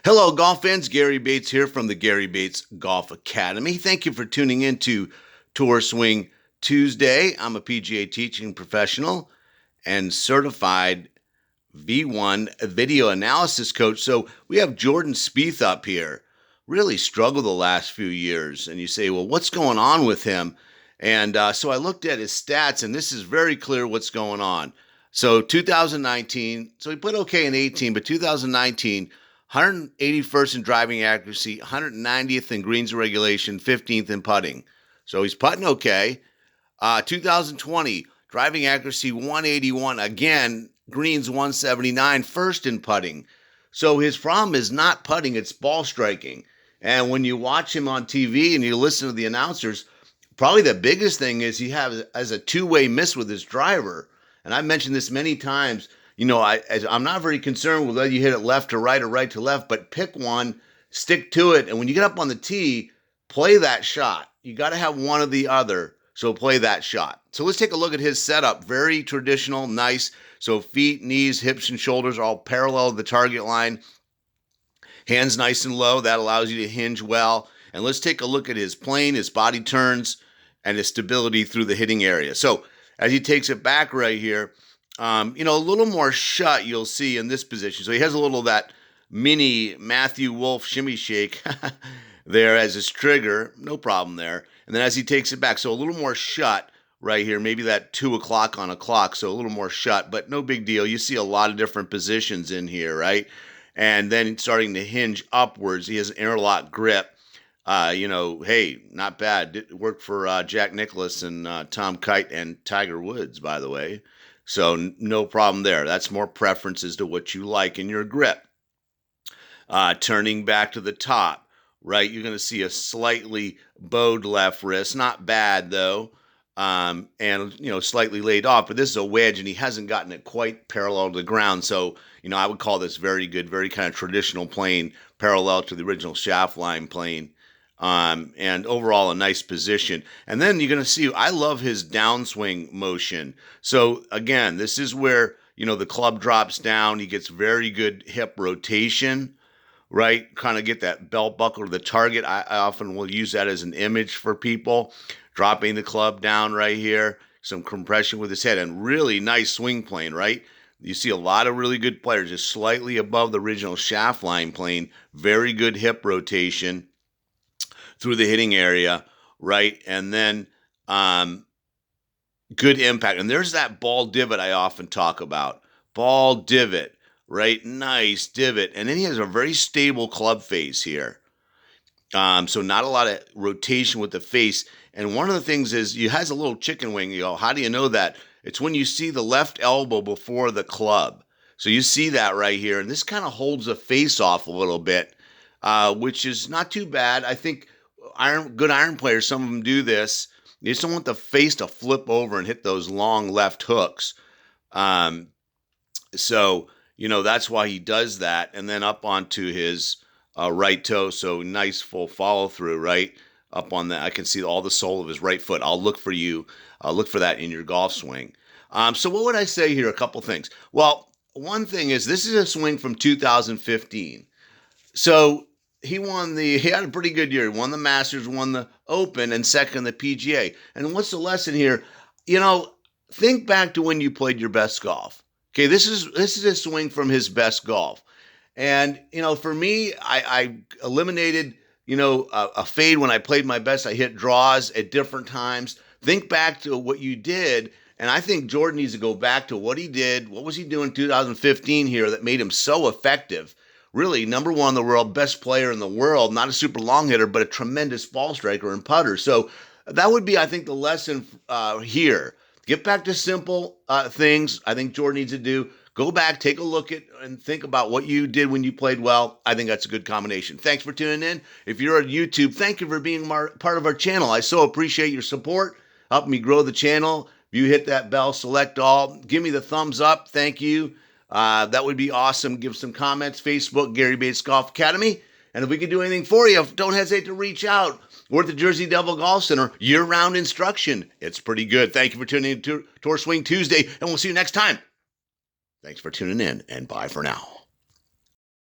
Hello, golf fans. Gary Bates here from the Gary Bates Golf Academy. Thank you for tuning in to Tour Swing Tuesday. I'm a PGA teaching professional and certified V1 video analysis coach. So we have Jordan Spieth up here. Really struggled the last few years. And you say, well, what's going on with him? And so I looked at his stats, and this is very clear what's going on. So 2019, so he played okay in 18, but 2019, 181st in driving accuracy, 190th in greens regulation, 15th in putting. So he's putting okay. 2020, driving accuracy 181, again, greens 179, first in putting. So his problem is not putting, it's ball striking. And when you watch him on TV and you listen to the announcers, probably the biggest thing is he has a two-way miss with his driver. And I've mentioned this many times. You know, I'm not very concerned with whether you hit it left to right or right to left, but pick one, stick to it. And when you get up on the tee, play that shot. You got to have one or the other. So play that shot. So let's take a look at his setup. Very traditional, nice. So feet, knees, hips, and shoulders are all parallel to the target line. Hands nice and low. That allows you to hinge well. And let's take a look at his plane, his body turns, and his stability through the hitting area. So as he takes it back right here, a little more shut you'll see in this position. So he has a little of that mini Matthew Wolf shimmy shake there as his trigger. No problem there. And then as he takes it back, so a little more shut right here. Maybe that 2 o'clock on a clock, so a little more shut, but no big deal. You see a lot of different positions in here, right? And then starting to hinge upwards. He has an interlock grip. Hey, not bad. It worked for Jack Nicklaus and Tom Kite and Tiger Woods, by the way. So no problem there. That's more preferences to what you like in your grip. Turning back to the top, right? You're going to see a slightly bowed left wrist. Not bad, though. And slightly laid off. But this is a wedge, and he hasn't gotten it quite parallel to the ground. So, I would call this very good, very kind of traditional plane, parallel to the original shaft line plane. And overall a nice position. And then you're going to see, I love his downswing motion. So again, this is where, the club drops down. He gets very good hip rotation, right? Kind of get that belt buckle to the target. I often will use that as an image for people. Dropping the club down right here. Some compression with his head and really nice swing plane, right? You see a lot of really good players just slightly above the original shaft line plane. Very good hip rotation through the hitting area, right? And then good impact. And there's that ball divot I often talk about. Ball divot, right? Nice divot. And then he has a very stable club face here. So not a lot of rotation with the face. And one of the things is he has a little chicken wing. You go, how do you know that? It's when you see the left elbow before the club. So you see that right here. And this kind of holds the face off a little bit, which is not too bad. I think good iron players, some of them do this. They just don't want the face to flip over and hit those long left hooks. So that's why he does that. And then up onto his right toe. So nice full follow through, right? Up on that. I can see all the sole of his right foot. I'll look for you. Look for that in your golf swing. So what would I say here? A couple things. Well, one thing is this is a swing from 2015. So he had a pretty good year. He won the Masters, won the Open, and second the PGA. And what's the lesson here? Think back to when you played your best golf. Okay, this is a swing from his best golf. And, for me, I eliminated, a fade when I played my best. I hit draws at different times. Think back to what you did. And I think Jordan needs to go back to what he did. What was he doing in 2015 here that made him so effective? Really, number one in the world, best player in the world, not a super long hitter, but a tremendous ball striker and putter. So that would be, I think, the lesson here. Get back to simple things. I think Jordan needs to do. Go back, take a look at and think about what you did when you played well. I think that's a good combination. Thanks for tuning in. If you're on YouTube, thank you for being part of our channel. I so appreciate your support, helping me grow the channel. If you hit that bell, select all. Give me the thumbs up. Thank you. That would be awesome. Give some comments. Facebook, Gary Bates Golf Academy. And if we can do anything for you, don't hesitate to reach out. We're at the Jersey Devil Golf Center. Year-round instruction. It's pretty good. Thank you for tuning in to Tour Swing Tuesday, and we'll see you next time. Thanks for tuning in, and bye for now.